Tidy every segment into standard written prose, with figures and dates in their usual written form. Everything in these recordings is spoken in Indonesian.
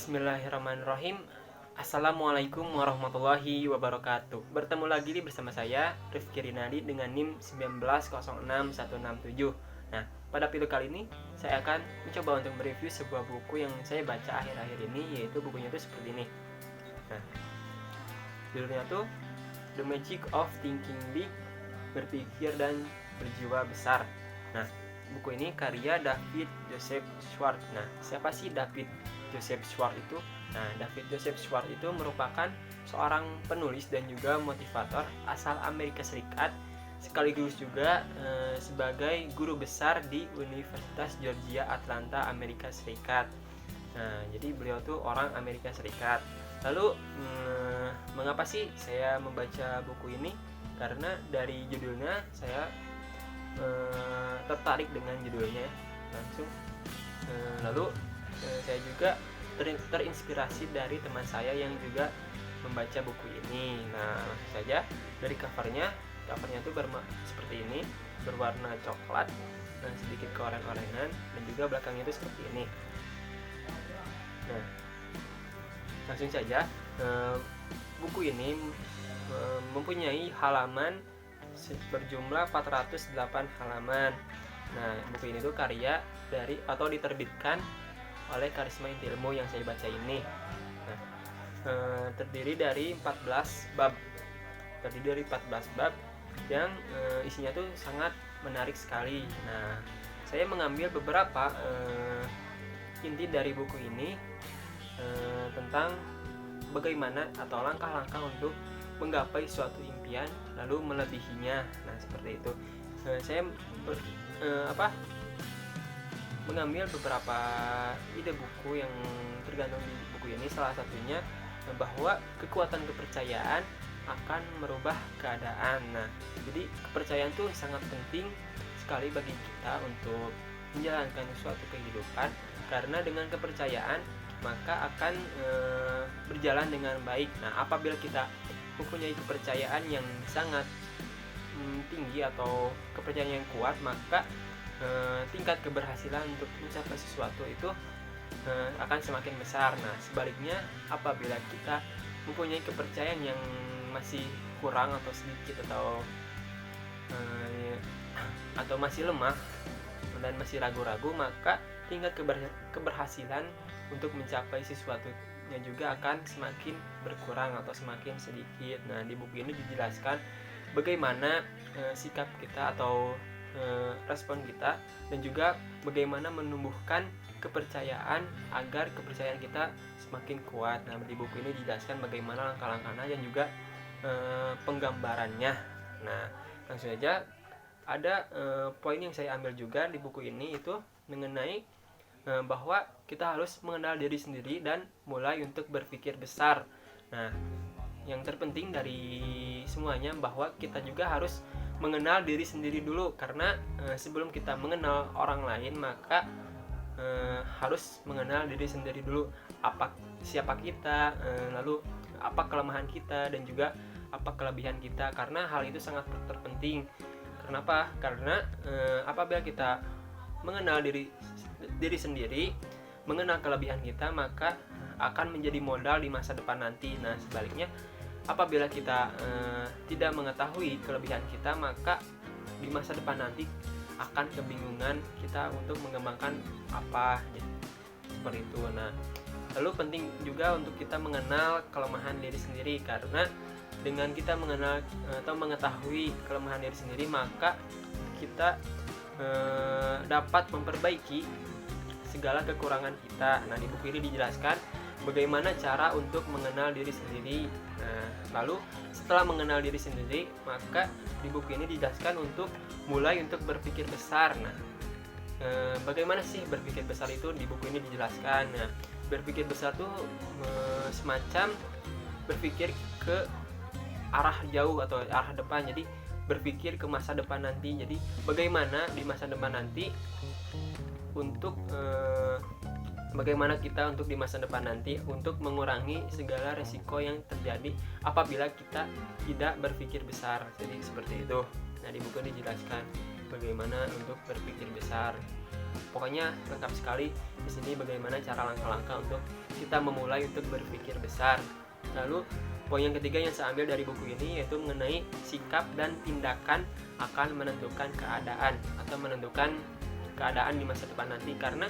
Bismillahirrahmanirrahim. Assalamualaikum warahmatullahi wabarakatuh. Bertemu lagi bersama saya Rifki Rinadi dengan NIM 1906167. Nah, pada video kali ini saya akan mencoba untuk mereview sebuah buku yang saya baca akhir-akhir ini, yaitu bukunya itu seperti ini. Nah, judulnya tuh The Magic of Thinking Big, berpikir dan berjiwa besar. Nah, buku ini karya David Joseph Schwartz. Nah, siapa sih David Joseph Schwartz itu? Nah, David Joseph Schwartz itu merupakan seorang penulis dan juga motivator asal Amerika Serikat, sekaligus juga sebagai guru besar di Universitas Georgia Atlanta, Amerika Serikat. Nah, jadi beliau tuh orang Amerika Serikat. Lalu mengapa sih saya membaca buku ini? Karena dari judulnya saya tertarik dengan judulnya langsung. Lalu saya juga terinspirasi dari teman saya yang juga membaca buku ini. Nah, langsung saja dari covernya itu seperti ini, berwarna coklat dan sedikit keoreng-orengan, dan juga belakangnya itu seperti ini. Nah, langsung saja, buku ini mempunyai halaman berjumlah 408 halaman. Nah, buku ini tuh karya dari atau diterbitkan oleh Karisma Inti Ilmu yang saya baca ini. Nah, terdiri dari 14 bab. Yang isinya tuh sangat menarik sekali. Nah, saya mengambil beberapa inti dari buku ini tentang bagaimana atau langkah-langkah untuk menggapai suatu impian lalu melebihinya. Nah, seperti itu. Saya mengambil beberapa ide buku yang tergantung di buku ini. Salah satunya bahwa kekuatan kepercayaan akan merubah keadaan. Nah, jadi kepercayaan itu sangat penting sekali bagi kita untuk menjalankan suatu kehidupan, karena dengan kepercayaan maka akan berjalan dengan baik. Nah, apabila kita mempunyai kepercayaan yang sangat tinggi atau kepercayaan yang kuat, maka tingkat keberhasilan untuk mencapai sesuatu itu akan semakin besar. Nah, sebaliknya apabila kita mempunyai kepercayaan yang masih kurang atau sedikit atau masih lemah dan masih ragu-ragu, maka tingkat keberhasilan untuk mencapai sesuatunya juga akan semakin berkurang atau semakin sedikit. Nah, di buku ini dijelaskan bagaimana sikap kita atau respon kita, dan juga bagaimana menumbuhkan kepercayaan agar kepercayaan kita semakin kuat. Nah, di buku ini dijelaskan bagaimana langkah-langkahnya dan juga penggambarannya. Nah, langsung saja ada poin yang saya ambil juga di buku ini, itu mengenai bahwa kita harus mengenal diri sendiri dan mulai untuk berpikir besar. Nah, yang terpenting dari semuanya bahwa kita juga harus mengenal diri sendiri dulu, karena sebelum kita mengenal orang lain maka harus mengenal diri sendiri dulu. Siapa kita, lalu apa kelemahan kita, dan juga apa kelebihan kita, karena hal itu sangat terpenting. Kenapa? Karena apabila kita mengenal diri sendiri, mengenal kelebihan kita, maka akan menjadi modal di masa depan nanti. Nah, sebaliknya apabila kita tidak mengetahui kelebihan kita, maka di masa depan nanti akan kebingungan kita untuk mengembangkan apa, seperti itu. Nah, lalu penting juga untuk kita mengenal kelemahan diri sendiri, karena dengan kita mengenal atau mengetahui kelemahan diri sendiri, maka kita dapat memperbaiki segala kekurangan kita. Nah, di buku ini dijelaskan bagaimana cara untuk mengenal diri sendiri. Nah, lalu setelah mengenal diri sendiri, maka di buku ini dijelaskan untuk mulai untuk berpikir besar. Nah, bagaimana sih berpikir besar itu? Di buku ini dijelaskan. Nah, berpikir besar itu semacam berpikir ke arah jauh atau arah depan. Jadi berpikir ke masa depan nanti. Jadi bagaimana di masa depan nanti untuk bagaimana kita untuk di masa depan nanti untuk mengurangi segala resiko yang terjadi apabila kita tidak berpikir besar. Jadi seperti itu. Nah, di buku ini dijelaskan bagaimana untuk berpikir besar. pokoknya lengkap sekali di sini bagaimana cara langkah-langkah untuk kita memulai untuk berpikir besar. Lalu poin yang ketiga yang saya ambil dari buku ini yaitu mengenai sikap dan tindakan akan menentukan keadaan atau menentukan keadaan di masa depan nanti. Karena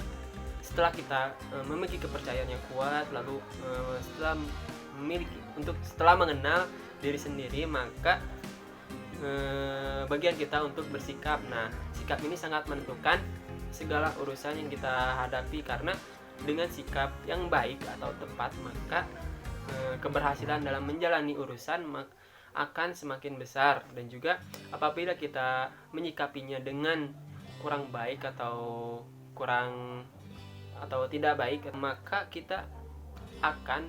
setelah kita memiliki kepercayaan yang kuat, lalu setelah mengenal diri sendiri, maka bagian kita untuk bersikap. Nah, sikap ini sangat menentukan segala urusan yang kita hadapi, karena dengan sikap yang baik atau tepat, maka keberhasilan dalam menjalani urusan akan semakin besar. Dan juga apabila kita menyikapinya dengan kurang baik atau tidak baik, maka kita akan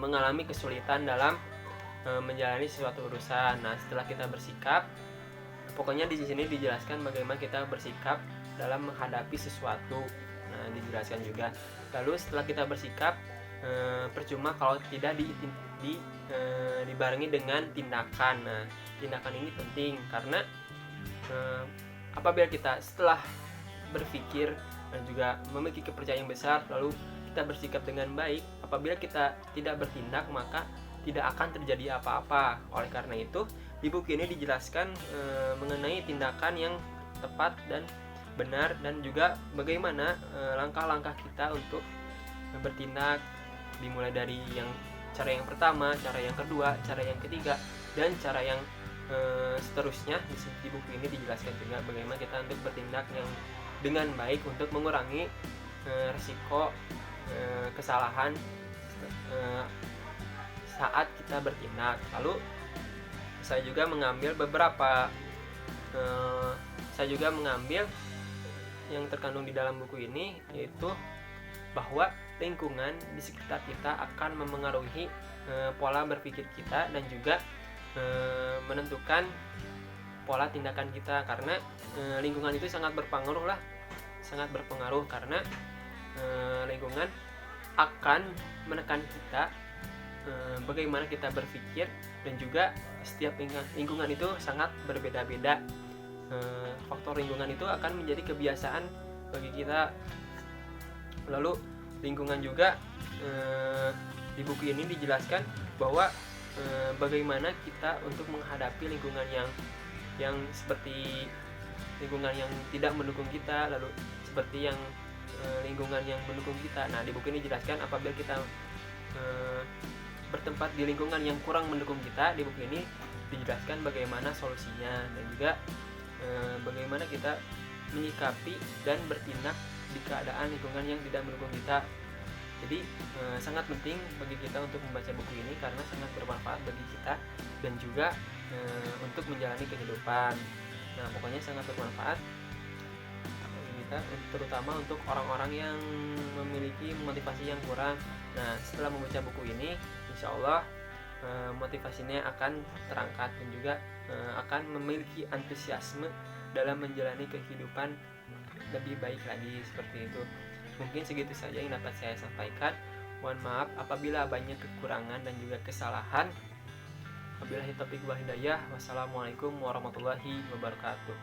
mengalami kesulitan dalam menjalani suatu urusan. Nah, setelah kita bersikap, pokoknya di sini dijelaskan bagaimana kita bersikap dalam menghadapi sesuatu. Nah, dijelaskan juga. Lalu setelah kita bersikap, percuma kalau tidak dibarengi dengan tindakan. Nah, tindakan ini penting karena apabila kita setelah berpikir dan juga memiliki kepercayaan yang besar, lalu kita bersikap dengan baik, apabila kita tidak bertindak maka tidak akan terjadi apa-apa. Oleh karena itu, di buku ini dijelaskan mengenai tindakan yang tepat dan benar, dan juga bagaimana langkah-langkah kita untuk bertindak, dimulai dari cara yang pertama, cara yang kedua, cara yang ketiga, dan cara yang seterusnya. Di buku ini dijelaskan juga bagaimana kita untuk bertindak yang dengan baik untuk mengurangi risiko kesalahan saat kita bertindak. Lalu saya juga mengambil yang terkandung di dalam buku ini, yaitu bahwa lingkungan di sekitar kita akan memengaruhi pola berpikir kita dan juga menentukan pola tindakan kita. Karena lingkungan itu sangat berpengaruh karena lingkungan akan menekan kita bagaimana kita berpikir, dan juga setiap lingkungan itu sangat berbeda-beda. Faktor lingkungan itu akan menjadi kebiasaan bagi kita. Lalu lingkungan juga di buku ini dijelaskan bahwa bagaimana kita untuk menghadapi lingkungan yang seperti lingkungan yang tidak mendukung kita, lalu seperti yang lingkungan yang mendukung kita. Nah, di buku ini dijelaskan apabila kita bertempat di lingkungan yang kurang mendukung kita, di buku ini dijelaskan bagaimana solusinya, dan juga bagaimana kita menyikapi dan bertindak di keadaan lingkungan yang tidak mendukung kita. Jadi sangat penting bagi kita untuk membaca buku ini karena sangat bermanfaat bagi kita dan juga untuk menjalani kehidupan. Nah, pokoknya sangat bermanfaat bagi kita, terutama untuk orang-orang yang memiliki motivasi yang kurang. Nah, setelah membaca buku ini, insya Allah motivasinya akan terangkat dan juga akan memiliki antusiasme dalam menjalani kehidupan lebih baik lagi, seperti itu. Mungkin segitu saja yang dapat saya sampaikan. Mohon maaf apabila banyak kekurangan dan juga kesalahan. Wabillahi taufiq wal hidayah. Wassalamualaikum warahmatullahi wabarakatuh.